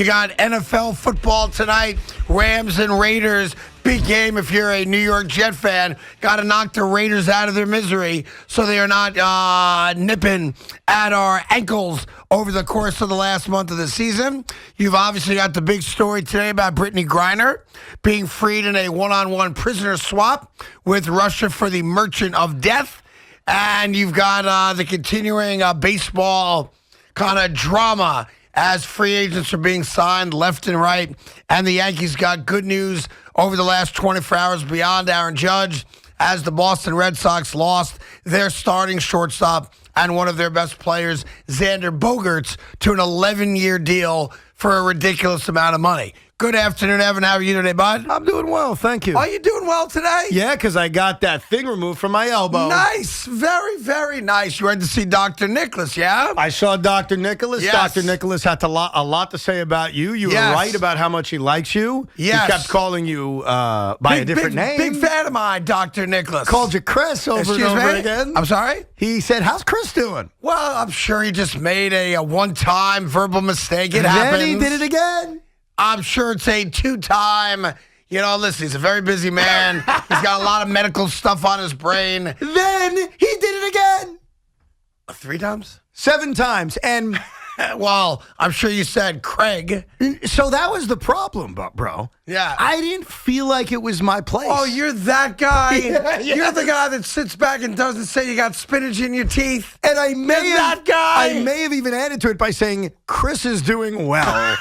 You got NFL football tonight. Rams and Raiders. Big game if you're a New York Jet fan. Got to knock the Raiders out of their misery so they are not nipping at our ankles over the course of the last month of the season. You've obviously got the big story today about Brittney Griner being freed in a one-on-one prisoner swap with Russia for the Merchant of Death. And you've got the continuing baseball kind of drama as free agents are being signed left and right. And the Yankees got good news over the last 24 hours beyond Aaron Judge as the Boston Red Sox lost their starting shortstop and one of their best players, Xander Bogaerts, to an 11-year deal for a ridiculous amount of money. Good afternoon, Evan. How are you today, bud? I'm doing well, thank you. Are you doing well today? Yeah, because I got that thing removed from my elbow. Nice. Very, very nice. You went to see Dr. Nicholas, yeah? I saw Dr. Nicholas. Yes. Dr. Nicholas had a lot to say about you. You were right about how much he likes you. Yes. He kept calling you by a different name. Big fan of mine, Dr. Nicholas. Called you Chris over and over again. I'm sorry? He said, how's Chris doing? Well, I'm sure he just made a one-time verbal mistake. It happens. Then he did it again. I'm sure it's a two-time, listen, he's a very busy man. He's got a lot of medical stuff on his brain. Then he did it again. 3 times? 7 times. And well, I'm sure you said Craig. so that was the problem, bro. Yeah. I didn't feel like it was my place. Oh, you're that guy? Yeah. You're the guy that sits back and doesn't say you got spinach in your teeth? And I may that guy? I may have even added to it by saying Chris is doing well.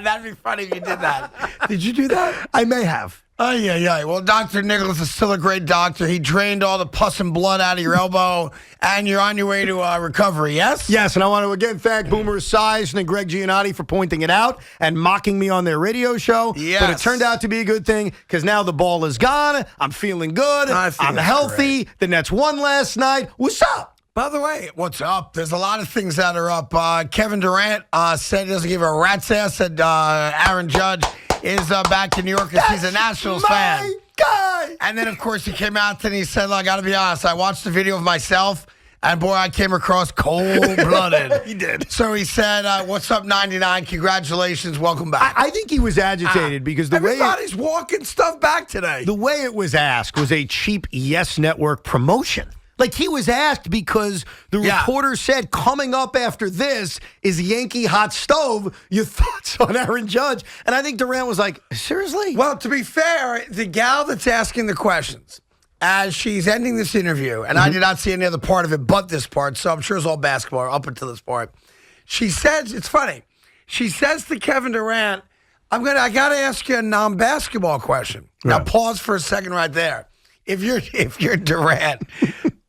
That'd be funny if you did that. Did you do that? I may have. Oh, yeah. Well, Dr. Nicholas is still a great doctor. He drained all the pus and blood out of your elbow, and you're on your way to recovery, yes? Yes, and I want to again thank Boomer Esiason and Greg Giannotti for pointing it out and mocking me on their radio show. Yes. But it turned out to be a good thing because now the ball is gone. I'm feeling good. I'm healthy. Great. The Nets won last night. What's up? By the way, what's up? There's a lot of things that are up. Kevin Durant said he doesn't give a rat's ass that Aaron Judge is back in New York because he's a Nationals fan. Guy. And then, of course, he came out and he said, look, I got to be honest. I watched the video of myself, and, boy, I came across cold-blooded. He did. So he said, what's up, 99? Congratulations. Welcome back. I think he was agitated because everybody's walking stuff back today. The way it was asked was a cheap Yes Network promotion. Like, he was asked because the reporter said, coming up after this is Yankee Hot Stove. Your thoughts on Aaron Judge? And I think Durant was like, seriously? Well, to be fair, the gal that's asking the questions, as she's ending this interview, and I did not see any other part of it but this part, so I'm sure it's all basketball up until this part. She says, it's funny, she says to Kevin Durant, I got to ask you a non-basketball question. Now, pause for a second right there. If you're Durant,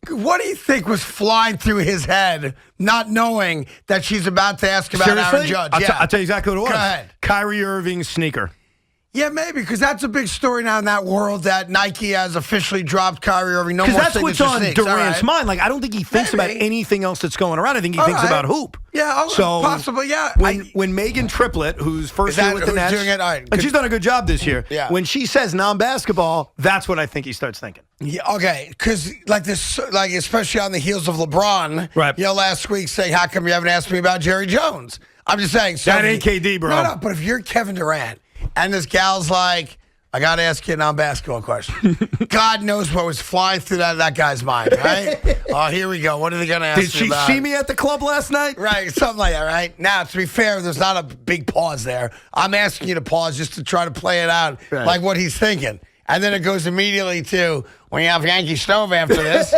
what do you think was flying through his head, not knowing that she's about to ask about Aaron Judge? I'll tell you exactly what it was. Go ahead. Kyrie Irving's sneaker. Yeah, maybe, because that's a big story now in that world that Nike has officially dropped Kyrie Irving. No more Because that's what's on sneaks. Durant's mind. Like, I don't think he thinks about anything else that's going around. I think he thinks about hoop. Yeah, so possibly, yeah. When Megan Triplett, who's first year with the Nets, doing it? and she's done a good job this year, when she says non-basketball, that's what I think he starts thinking. Yeah, okay, because especially on the heels of LeBron, last week saying, how come you haven't asked me about Jerry Jones? I'm just saying. So that ain't KD, bro. No, but if you're Kevin Durant, and this gal's like, I got to ask you a non-basketball question. God knows what was flying through that guy's mind, right? Oh, here we go. What are they going to ask Did she about? see me at the club last night? Right, something like that, right? Now, to be fair, there's not a big pause there. I'm asking you to pause just to try to play it out like what he's thinking. And then it goes immediately to, when you have Yankee Stove after this,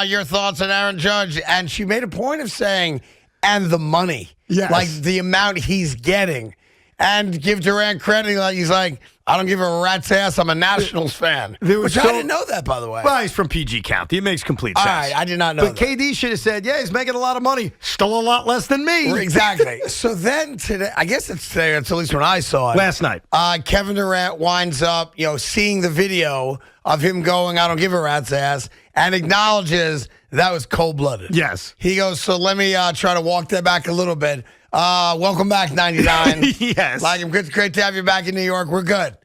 your thoughts on Aaron Judge. And she made a point of saying, and the money. Yes. Like the amount he's getting. And give Durant credit. Like he's like, I don't give a rat's ass. I'm a Nationals fan. Which I didn't know that, by the way. Well, he's from PG County. It makes complete sense. All right, I did not know that. But KD should have said, yeah, he's making a lot of money. Still a lot less than me. Exactly. So then today, I guess it's today, it's at least when I saw it. Last night. Kevin Durant winds up, seeing the video of him going, I don't give a rat's ass, and acknowledges that was cold-blooded. Yes. He goes, so let me try to walk that back a little bit. Welcome back, 99. Yes. Like, it's great to have you back in New York. We're good.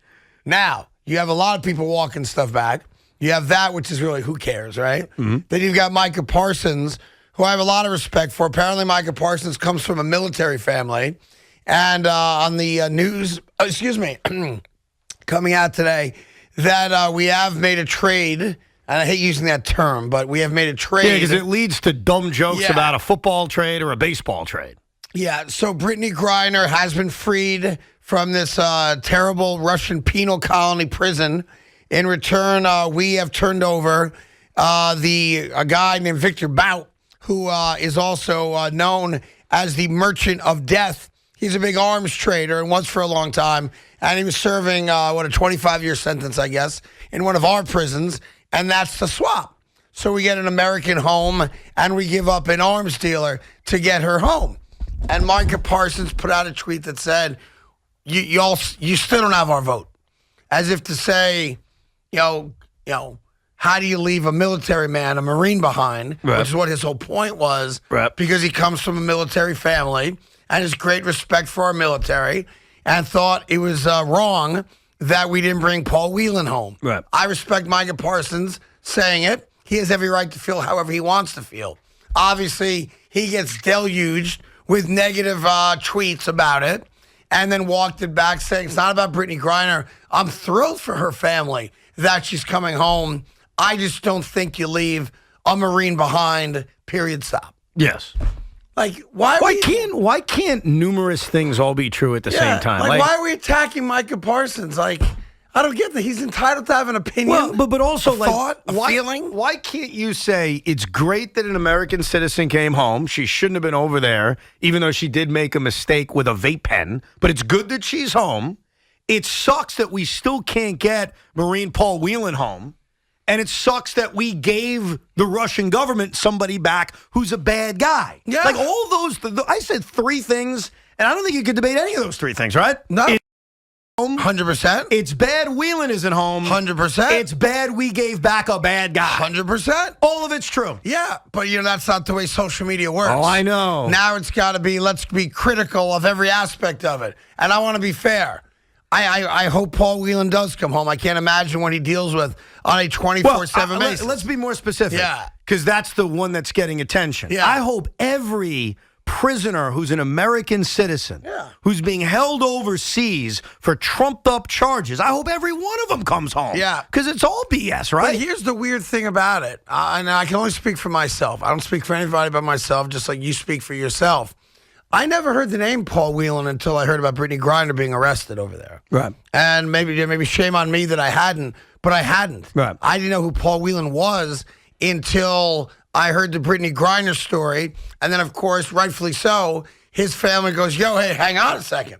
Now, you have a lot of people walking stuff back. You have that, which is really, who cares, right? Mm-hmm. Then you've got Micah Parsons, who I have a lot of respect for. Apparently, Micah Parsons comes from a military family. and on the news, coming out today, that we have made a trade, and I hate using that term, but we have made a trade. Yeah, because it leads to dumb jokes about a football trade or a baseball trade. Yeah, so Brittney Griner has been freed from this terrible Russian penal colony prison. In return, we have turned over a guy named Victor Bout, who is also known as the Merchant of Death. He's a big arms trader and was for a long time. And he was serving, a 25-year sentence, I guess, in one of our prisons. And that's the swap. So we get an American home, and we give up an arms dealer to get her home. And Micah Parsons put out a tweet that said, you still don't have our vote. As if to say, how do you leave a military man, a Marine behind, which is what his whole point was, because he comes from a military family and has great respect for our military, and thought it was wrong that we didn't bring Paul Whelan home. Right. I respect Micah Parsons saying it. He has every right to feel however he wants to feel. Obviously, he gets deluged with negative tweets about it, and then walked it back saying, it's not about Brittney Griner. I'm thrilled for her family that she's coming home. I just don't think you leave a Marine behind, period, stop. Yes. Like, why can't numerous things all be true at the same time? Like, why are we attacking Micah Parsons? Like, I don't get that. He's entitled to have an opinion. Well, but also, a thought, a feeling. Why can't you say it's great that an American citizen came home? She shouldn't have been over there, even though she did make a mistake with a vape pen. But it's good that she's home. It sucks that we still can't get Marine Paul Whelan home. And it sucks that we gave the Russian government somebody back who's a bad guy. Yeah. Like all those, I said three things, and I don't think you could debate any of those three things, right? No. 100%. It's bad Whelan isn't home. 100%. It's bad we gave back a bad guy. 100%. All of it's true. Yeah, but that's not the way social media works. Oh, I know. Now it's got to be, let's be critical of every aspect of it. And I want to be fair. I hope Paul Whelan does come home. I can't imagine what he deals with on a 24/7 basis. Let's be more specific. Yeah. Because that's the one that's getting attention. Yeah. I hope every prisoner who's an American citizen, who's being held overseas for trumped-up charges, I hope every one of them comes home. Yeah. Because it's all BS, right? But here's the weird thing about it, and I can only speak for myself. I don't speak for anybody but myself, just like you speak for yourself. I never heard the name Paul Whelan until I heard about Brittney Griner being arrested over there. Right. And maybe shame on me that I hadn't, but I hadn't. Right. I didn't know who Paul Whelan was until I heard the Brittney Griner story. And then, of course, rightfully so, his family goes, yo, hey, hang on a second.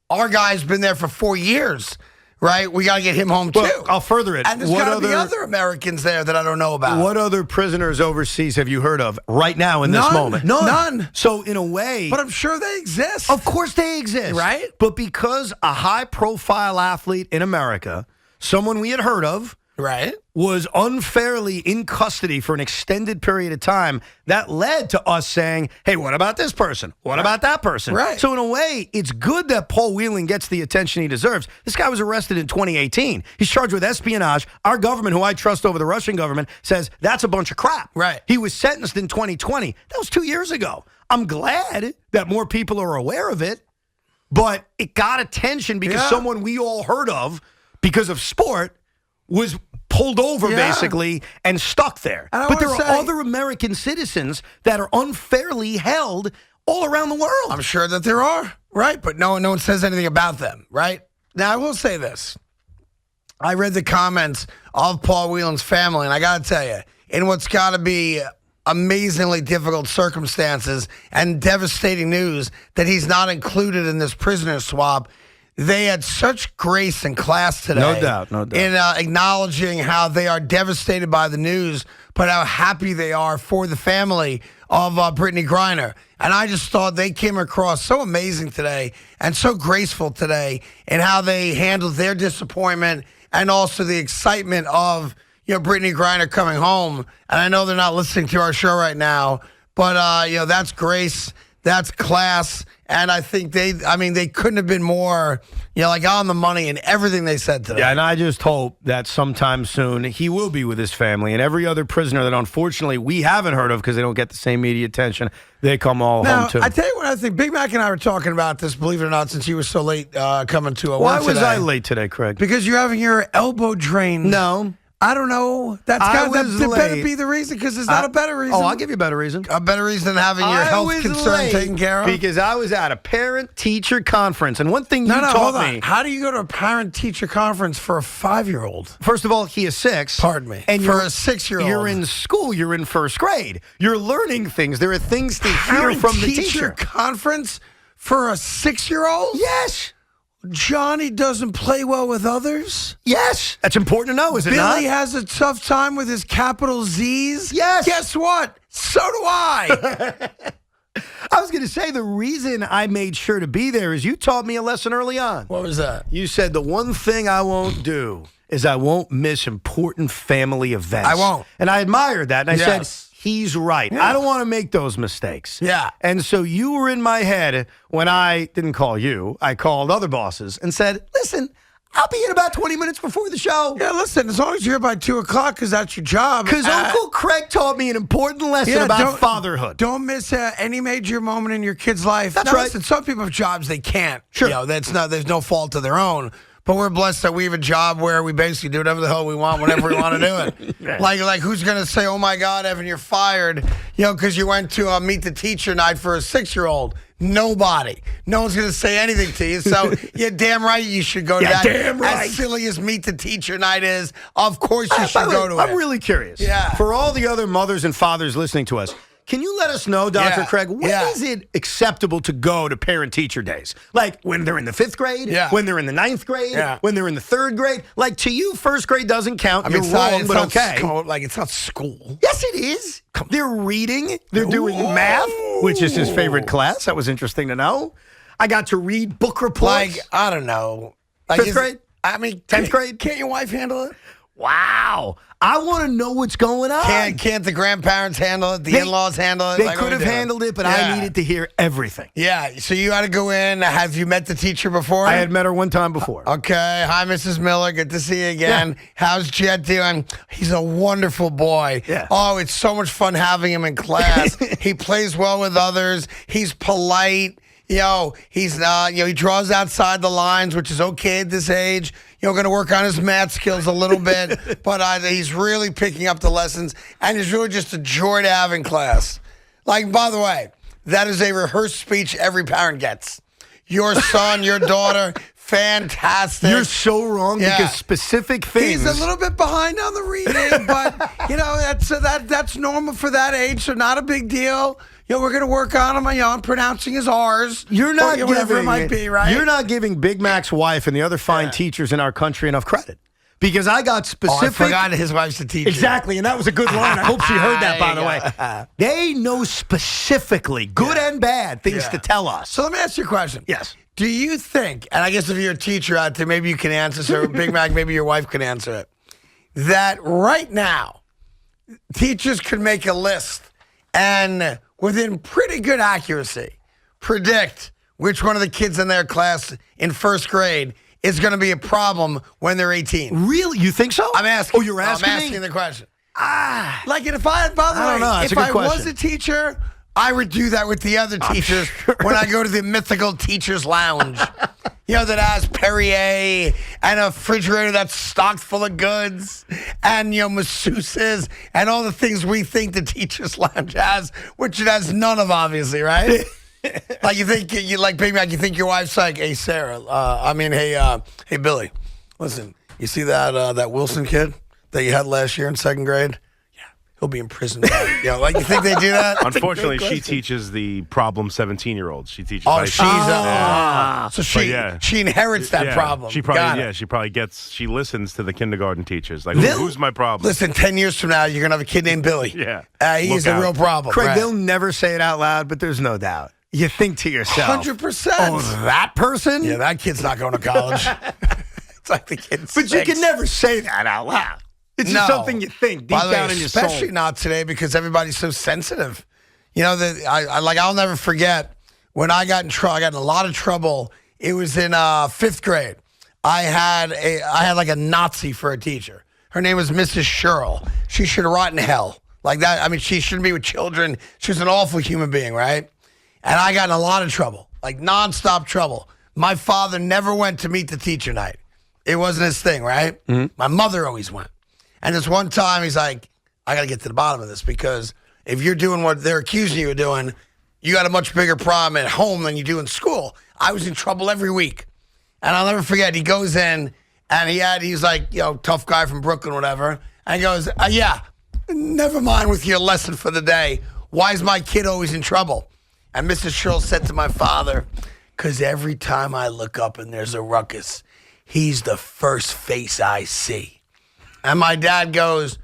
Our guy's been there for 4 years, right? We got to get him home, too. Well, I'll further it. And there's got to be other Americans there that I don't know about. What other prisoners overseas have you heard of right now in this moment? None. So, in a way... But I'm sure they exist. Of course they exist. Right? But because a high-profile athlete in America, someone we had heard of, right, was unfairly in custody for an extended period of time, that led to us saying, hey, what about this person? What about that person? Right. So in a way, it's good that Paul Whelan gets the attention he deserves. This guy was arrested in 2018. He's charged with espionage. Our government, who I trust over the Russian government, says that's a bunch of crap. Right. He was sentenced in 2020. That was 2 years ago. I'm glad that more people are aware of it, but it got attention because someone we all heard of because of sport was pulled over, basically, and stuck there. But there are other American citizens that are unfairly held all around the world. I'm sure that there are, right? But no one says anything about them, right? Now, I will say this. I read the comments of Paul Whelan's family, and I got to tell you, in what's got to be amazingly difficult circumstances and devastating news that he's not included in this prisoner swap, they had such grace and class today. No doubt. In acknowledging how they are devastated by the news, but how happy they are for the family of Brittney Griner. And I just thought they came across so amazing today and so graceful today in how they handled their disappointment and also the excitement of Brittney Griner coming home. And I know they're not listening to our show right now, but that's grace. That's class. And I think they couldn't have been more, like on the money in everything they said today. Yeah, and I just hope that sometime soon he will be with his family and every other prisoner that unfortunately we haven't heard of because they don't get the same media attention, they come all home too. I tell you what I think. Big Mac and I were talking about this, believe it or not, since you were so late coming to a Why work was today. I late today, Craig? Because you're having your elbow drained. No. I don't know. That better be the reason, because there's not a better reason. Oh, I'll give you a better reason. A better reason than having your health concern taken care of? Because I was at a parent-teacher conference, and one thing you taught me... How do you go to a parent-teacher conference for a 5-year-old? First of all, he is 6. Pardon me. And for a 6-year-old. You're in school. You're in first grade. You're learning things. There are things to hear from the teacher. Conference for a 6-year-old? Yes. Johnny doesn't play well with others? Yes. That's important to know, is it not? Billy has a tough time with his capital Z's? Yes. Guess what? So do I. I was going to say the reason I made sure to be there is you taught me a lesson early on. What was that? You said the one thing I won't do is I won't miss important family events. I won't. And I admired that. And I Yes. said, he's right. Yeah. I don't want to make those mistakes. Yeah. And so you were in my head when I didn't call you. I called other bosses and said, listen, I'll be in about 20 minutes before the show. Yeah, listen, as long as you're here by 2 o'clock, because that's your job. Because Uncle Craig taught me an important lesson about fatherhood. Don't miss any major moment in your kid's life. That's right. Listen, some people have jobs they can't. Sure. There's no fault of their own. But we're blessed that we have a job where we basically do whatever the hell we want whenever we want to do it. Yeah. Like who's going to say, oh, my God, Evan, you're fired, because you went to meet the teacher night for a 6-year-old. Nobody. No one's going to say anything to you. So you're damn right you should go to that. Damn right. As silly as meet the teacher night is, of course you should go to it. I'm really curious. Yeah. For all the other mothers and fathers listening to us, can you let us know, Dr. Craig, when is it acceptable to go to parent-teacher days? Like when they're in the 5th grade? Yeah. When they're in the 9th grade? Yeah. When they're in the 3rd grade? Like to you, first grade doesn't count. You're wrong, but okay. Like it's not school. Yes, it is. They're reading. They're doing math, which is his favorite class. That was interesting to know. I got to read book reports. Like, I don't know. Like 5th grade? 10th grade? Can't your wife handle it? Wow. I want to know what's going on. Can't the grandparents handle it? The in-laws handle it? They could have handled it, but I needed to hear everything. Yeah, so you got to go in. Have you met the teacher before? I had met her one time before. Okay. Hi, Mrs. Miller. Good to see you again. Yeah. How's Jet doing? He's a wonderful boy. Yeah. Oh, it's so much fun having him in class. He plays well with others. He's polite. He's he draws outside the lines, which is okay at this age. Going to work on his math skills a little bit, but he's really picking up the lessons, and he's really just a joy to have in class. Like, by the way, that is a rehearsed speech every parent gets. Your son, your daughter, fantastic. You're so wrong because specific things. He's a little bit behind on the reading, but that's normal for that age, so not a big deal. We're going to work on him on pronouncing his R's. You're not whatever it might be, right? You're not giving Big Mac's wife and the other fine teachers in our country enough credit. Because I got specific. I forgot his wife's a teacher. Exactly, and that was a good line. I hope she heard that, by the way. They know specifically, good and bad, things to tell us. So let me ask you a question. Yes. Do you think, and I guess if you're a teacher out there, maybe you can answer, so Big Mac, maybe your wife can answer it, that right now, teachers could make a list and within pretty good accuracy, predict which one of the kids in their class in first grade is going to be a problem when they're 18. Really? You think so? I'm asking. Oh, you're asking I'm asking me? the question. Like, if I, by the way, don't know. if I was a teacher, I would do that with the other teachers when I go to the mythical teacher's lounge. That has Perrier and a refrigerator that's stocked full of goods and, masseuses and all the things we think the teacher's lounge has, which it has none of, obviously, right? Like, Big Mac, you think your wife's like, hey, Sarah, hey, Billy, listen, you see that Wilson kid that you had last year in 2nd grade? He'll be in prison. Like, you think they do that? Unfortunately, she teaches the problem 17-year-olds. She teaches. Oh, so she inherits that problem. She probably she listens to the kindergarten teachers. Like, who's my problem? Listen, 10 years from now, you're gonna have a kid named Billy. Yeah, he's a real problem. Craig, they'll never say it out loud, but there's no doubt. You think to yourself, 100%. Oh, that person? Yeah, that kid's not going to college. It's like the kid's. But you can never say that out loud. It's just something you think deep down in your soul. Especially not today because everybody's so sensitive. You know, I'll never forget when I got in trouble. I got in a lot of trouble. It was in 5th grade. I had like a Nazi for a teacher. Her name was Mrs. Sherrill. She should rot in hell. Like that. I mean, she shouldn't be with children. She was an awful human being, right? And I got in a lot of trouble, like nonstop trouble. My father never went to meet the teacher night. It wasn't his thing, right? Mm-hmm. My mother always went. And this one time, he's like, I got to get to the bottom of this because if you're doing what they're accusing you of doing, you got a much bigger problem at home than you do in school. I was in trouble every week. And I'll never forget, he goes in, and he's like, tough guy from Brooklyn, whatever. And he goes, yeah, never mind with your lesson for the day. Why is my kid always in trouble? And Mrs. Sherrill said to my father, because every time I look up and there's a ruckus, he's the first face I see. And my dad goes,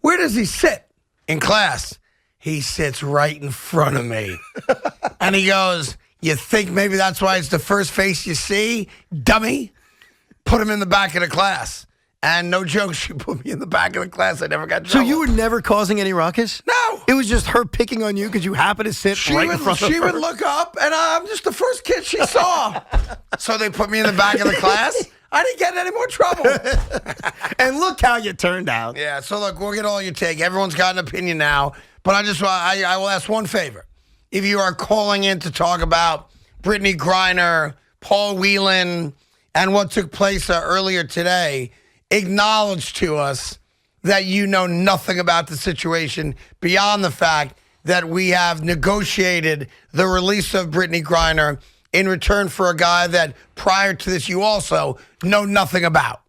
where does he sit in class? He sits right in front of me. And he goes, you think maybe that's why it's the first face you see? Dummy. Put him in the back of the class. And no joke, she put me in the back of the class. I never got in trouble. So you were never causing any ruckus? No. It was just her picking on you because you happened to sit right in front of her. She would look up, and I'm just the first kid she saw. So they put me in the back of the class. I didn't get in any more trouble. And look how you turned out. Yeah, so look, we'll get all your take. Everyone's got an opinion now. But I will ask one favor. If you are calling in to talk about Brittney Griner, Paul Whelan, and what took place earlier today, acknowledge to us that you know nothing about the situation beyond the fact that we have negotiated the release of Brittney Griner in return for a guy that prior to this you also know nothing about.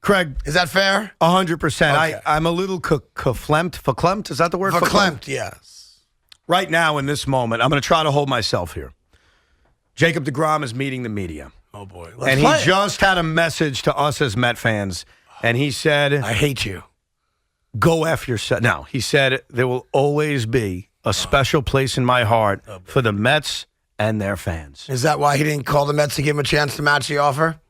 Craig. Is that fair? 100%. Okay. I'm a little verklempt. Is that the word? Verklempt, yes. Right now in this moment, I'm going to try to hold myself here. Jacob deGrom is meeting the media. Oh, boy. And he just had a message to us as Met fans. And he said, I hate you. Go F yourself. No, he said, there will always be a special place in my heart for the Mets and their fans. Is that why he didn't call the Mets to give him a chance to match the offer?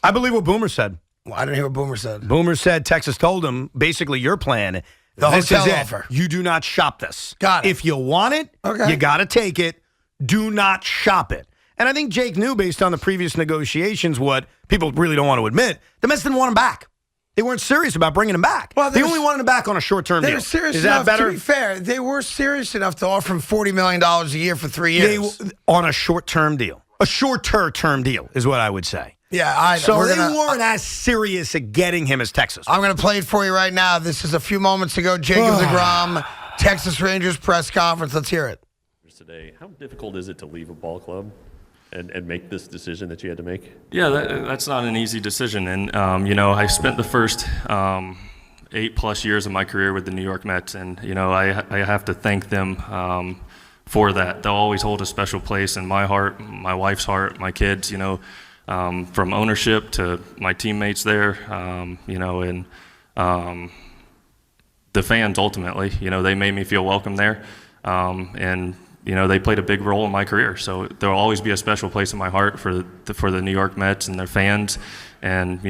I believe what Boomer said. Well, I didn't hear what Boomer said. Boomer said Texas told him, basically, your plan, the this hotel is offer. You do not shop this. Got it. If you want it, you got to take it. Do not shop it. And I think Jake knew, based on the previous negotiations, what people really don't want to admit. The Mets didn't want him back. They weren't serious about bringing him back. Well, they only wanted him back on a short-term deal. They were serious Is enough, that better? to be fair. They were serious enough to offer him $40 million a year for 3 years. On a short-term deal. A shorter-term deal is what I would say. Yeah, So they weren't as serious at getting him as Texas. I'm going to play it for you right now. This is a few moments ago. Jacob deGrom, Texas Rangers press conference. Let's hear it. Today, how difficult is it to leave a ball club and make this decision that you had to make? Yeah, that's not an easy decision. And, I spent the first 8+ years of my career with the New York Mets. And, I have to thank them for that. They'll always hold a special place in my heart, my wife's heart, my kids, from ownership to my teammates there, and the fans ultimately. They made me feel welcome there. And they played a big role in my career. So there'll always be a special place in my heart for the New York Mets and their fans. And,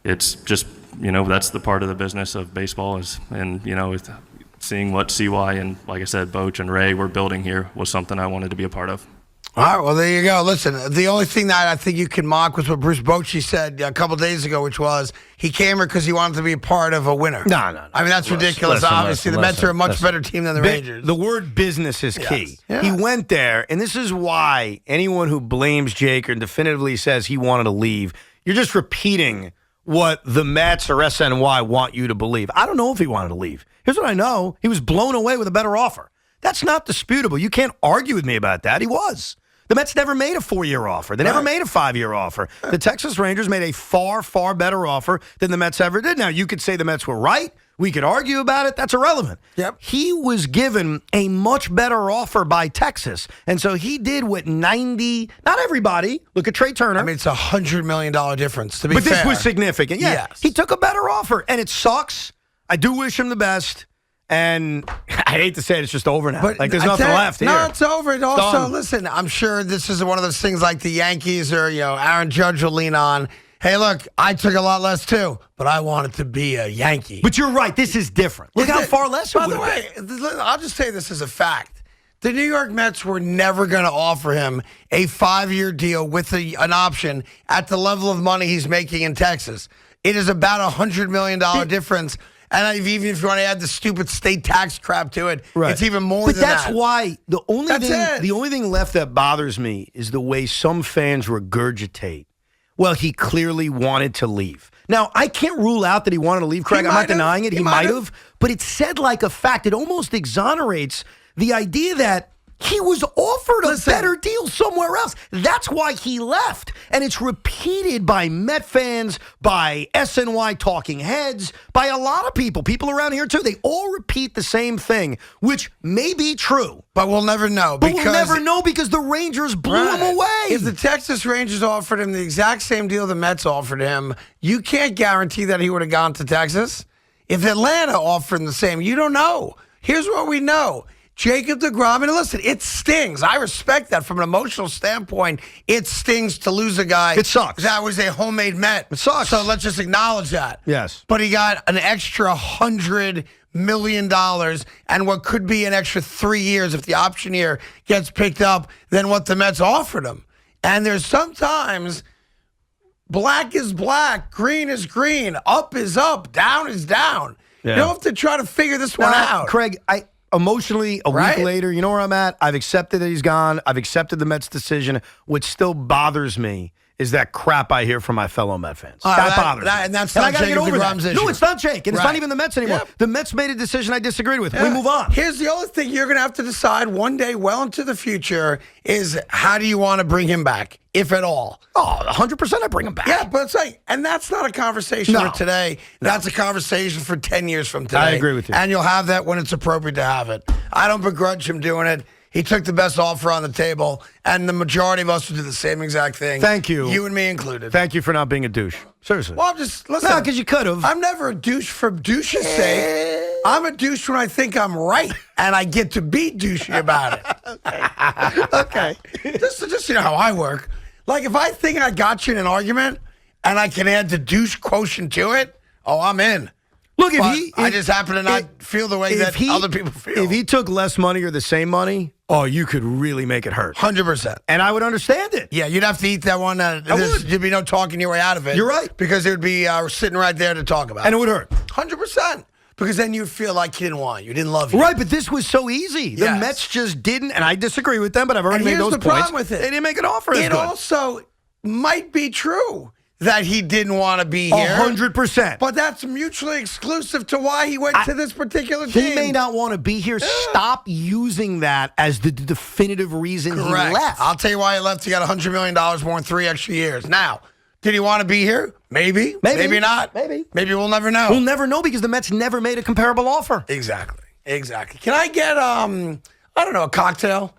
it's just, that's the part of the business of baseball with seeing what CY and, like I said, Boch and Ray were building here was something I wanted to be a part of. All right, well, there you go. Listen, the only thing that I think you can mock was what Bruce Bochy said a couple days ago, which was he came here because he wanted to be a part of a winner. No. I mean, that's ridiculous. Obviously, the Mets are a much better team than the Rangers. The word business is key. Yeah. He went there, and this is why anyone who blames Jake or definitively says he wanted to leave, you're just repeating what the Mets or SNY want you to believe. I don't know if he wanted to leave. Here's what I know. He was blown away with a better offer. That's not disputable. You can't argue with me about that. He was. The Mets never made a 4-year offer. They never made a 5-year offer. The Texas Rangers made a far, far better offer than the Mets ever did. Now, you could say the Mets were right. We could argue about it. That's irrelevant. Yep. He was given a much better offer by Texas. And so he did what not everybody, look at Trey Turner. I mean, it's a $100 million difference, to be fair. But this was significant. Yeah, yes. He took a better offer, and it sucks. I do wish him the best. And I hate to say it, it's just over now. But there's nothing left here. No, it's over. And also, done. listen, I'm sure this is one of those things like the Yankees or, Aaron Judge will lean on. Hey, look, I took a lot less too, but I wanted to be a Yankee. But you're right. This is different. Look how far less it By would the have way, I'll just say this as a fact. The New York Mets were never going to offer him a 5-year deal with an option at the level of money he's making in Texas. It is about $100 million difference. And even if you want to add the stupid state tax crap to it, it's even more than that. But that's why the only thing left that bothers me is the way some fans regurgitate. Well, he clearly wanted to leave. Now, I can't rule out that he wanted to leave, Craig. I'm not denying it. He might have. But it's said like a fact. It almost exonerates the idea that he was offered a better deal somewhere else. That's why he left. And it's repeated by Met fans, by SNY talking heads, by a lot of people around here too. They all repeat the same thing, which may be true. But we'll never know. But we'll never know because the Rangers blew him away. If the Texas Rangers offered him the exact same deal the Mets offered him, you can't guarantee that he would have gone to Texas. If Atlanta offered him the same, you don't know. Here's what we know. Jacob deGrom, and listen, it stings. I respect that from an emotional standpoint. It stings to lose a guy. It sucks. That was a homemade Met. It sucks. So let's just acknowledge that. Yes. But he got an extra $100 million and what could be an extra 3 years if the option year gets picked up than what the Mets offered him. And there's sometimes black is black, green is green, up is up, down is down. Yeah. You don't have to try to figure this one out. Craig, emotionally, a week later, you know where I'm at? I've accepted that he's gone. I've accepted the Mets' decision. What still bothers me is that crap I hear from my fellow Met fans. That bothers me. And that's not Jacob deGrom's issue. No, it's not Jake. And it's not even the Mets anymore. Yep. The Mets made a decision I disagreed with. We move on. Here's the only thing you're going to have to decide one day well into the future is how do you want to bring him back, if at all? Oh, 100% I bring him back. Yeah, but it's like, and that's not a conversation for today. That's a conversation for 10 years from today. I agree with you. And you'll have that when it's appropriate to have it. I don't begrudge him doing it. He took the best offer on the table, and the majority of us would do the same exact thing. Thank you. You and me included. Thank you for not being a douche. Seriously. Well, I'm just, listen. No, because you could have. I'm never a douche for douche's sake. I'm a douche when I think I'm right, and I get to be douchey about it. Okay. Just you know how I work. Like, if I think I got you in an argument, and I can add the douche quotient to it, I'm in. Look, I just happen to not feel the way that other people feel. If he took less money or the same money, you could really make it hurt. 100%. And I would understand it. Yeah, you'd have to eat that one. There'd be no talking your way out of it. You're right. Because it would be sitting right there to talk about. And it would hurt. 100%. Because then you'd feel like he didn't want you, didn't love you. Right, but this was so easy. The Mets just didn't, and I disagree with them, but I've already made those points. Here's the problem with it. They didn't make an offer as good. It also might be true that he didn't want to be here. 100%. But that's mutually exclusive to why he went to this particular team. He may not want to be here. Stop using that as the definitive reason he left. I'll tell you why he left. He got $100 million more in 3 extra years. Now, did he want to be here? Maybe. Maybe not. Maybe we'll never know. We'll never know because the Mets never made a comparable offer. Exactly. Can I get, I don't know, a cocktail?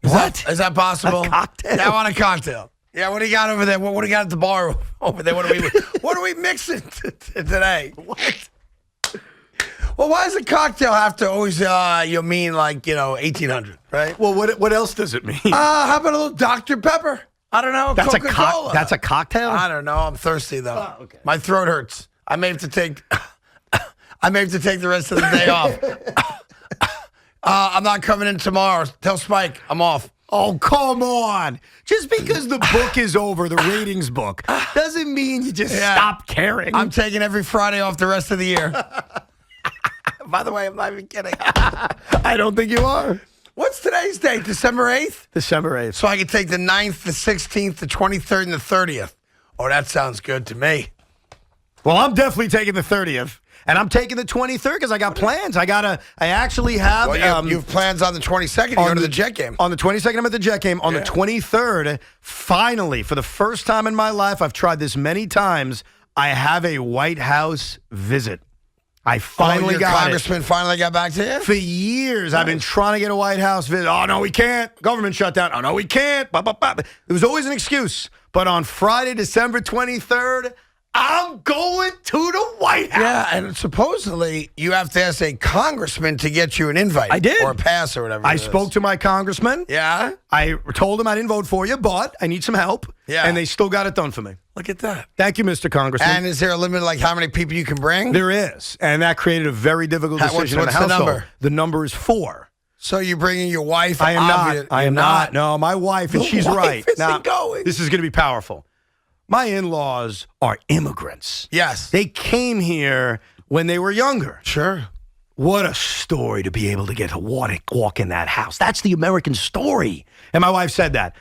Is that possible? A cocktail? Yeah, I want a cocktail. Yeah, what do you got over there? What do you got at the bar over there? What are we mixing today? What? Well, why does a cocktail have to always mean like 1800, right? Well, what else does it mean? How about a little Dr. Pepper? I don't know. That's Coca-Cola. That's a cocktail? I don't know. I'm thirsty though. Oh, okay. My throat hurts. I may have to take the rest of the day off. I'm not coming in tomorrow. Tell Spike I'm off. Oh, come on. Just because the book is over, the ratings book, doesn't mean you just stop caring. I'm taking every Friday off the rest of the year. By the way, I'm not even kidding. I don't think you are. What's today's date? December 8th? December 8th. So I can take the 9th, the 16th, the 23rd, and the 30th. Oh, that sounds good to me. Well, I'm definitely taking the 30th. And I'm taking the 23rd because I got plans. I actually have. Well, you have plans on the 22nd to go to the Jet game. On the 22nd, I'm at the Jet game. On the 23rd, finally, for the first time in my life, I've tried this many times, I have a White House visit. I finally got congressman finally got back to you? For years, I've been trying to get a White House visit. Oh, no, we can't. Government shutdown. Oh, no, we can't. There was always an excuse. But on Friday, December 23rd, I'm going to the White House. Yeah, and supposedly you have to ask a congressman to get you an invite. I did. Or a pass or whatever. I spoke to my congressman. Yeah? I told him I didn't vote for you, but I need some help. Yeah. And they still got it done for me. Look at that. Thank you, Mr. Congressman. And is there a limit like how many people you can bring? There is. And that created a very difficult decision in the household. What's the number? The number is 4. So you're bringing your wife? I am not. I am not. No, my wife, and she's right. Now, going. This is going to be powerful. My in-laws are immigrants. Yes. They came here when they were younger. Sure. What a story to be able to get to walk in that house. That's the American story. And my wife said that.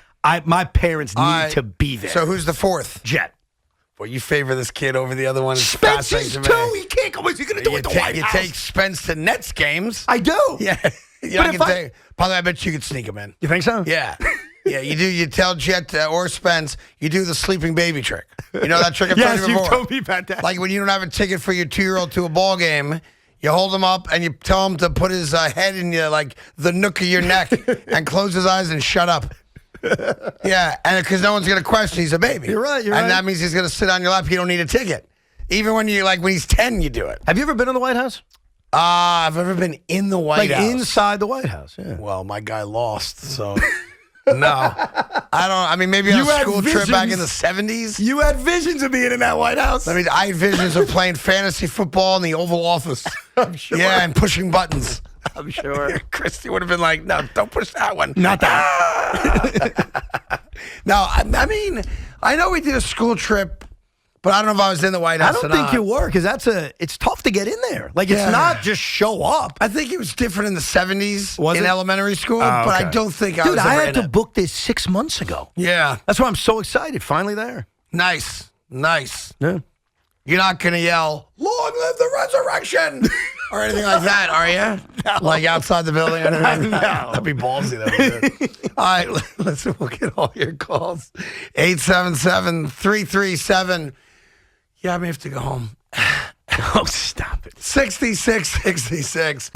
My parents need to be there. So who's the fourth? Jet. Well, you favor this kid over the other one. Spence is two. He can't go. What's he going to do at the White House? You take Spence to Nets games. I do. Yeah. Probably, I bet you could sneak him in. You think so? Yeah. Yeah, you do. You tell Jet or Spence, you do the sleeping baby trick. You know that trick I've told you before? Yes, you told me about that. Like when you don't have a ticket for your 2-year-old to a ball game, you hold him up and you tell him to put his head in the nook of your neck and close his eyes and shut up. Yeah, and because no one's going to question he's a baby. You're right. And that means he's going to sit on your lap. You don't need a ticket. Even when when he's 10, you do it. Have you ever been in the White House? I've ever been in the White House. Inside the White House, yeah. Well, my guy lost, so no. I don't. I mean, maybe on a school trip back in the 70s. You had visions of being in that White House. I mean, I had visions of playing fantasy football in the Oval Office. I'm sure. Yeah, and pushing buttons. I'm sure. Christy would have been like, no, don't push that one. Not that. No, I mean, I know we did a school trip, but I don't know if I was in the White House I don't think you were, because it's tough to get in there. Like, it's not just show up. I think it was different in the 70s Was in it? elementary school, Oh, but okay. I don't think I Dude, was I ever had in to it. book this 6 months ago. Yeah. That's why I'm so excited. Finally there. Nice. Yeah. You're not going to yell, long live the resurrection, or anything like that, are you? No. Like outside the building? No. That'd be ballsy, though. All right, we'll get all your calls. 877-337. Yeah, I may have to go home. Oh, stop it. 6666.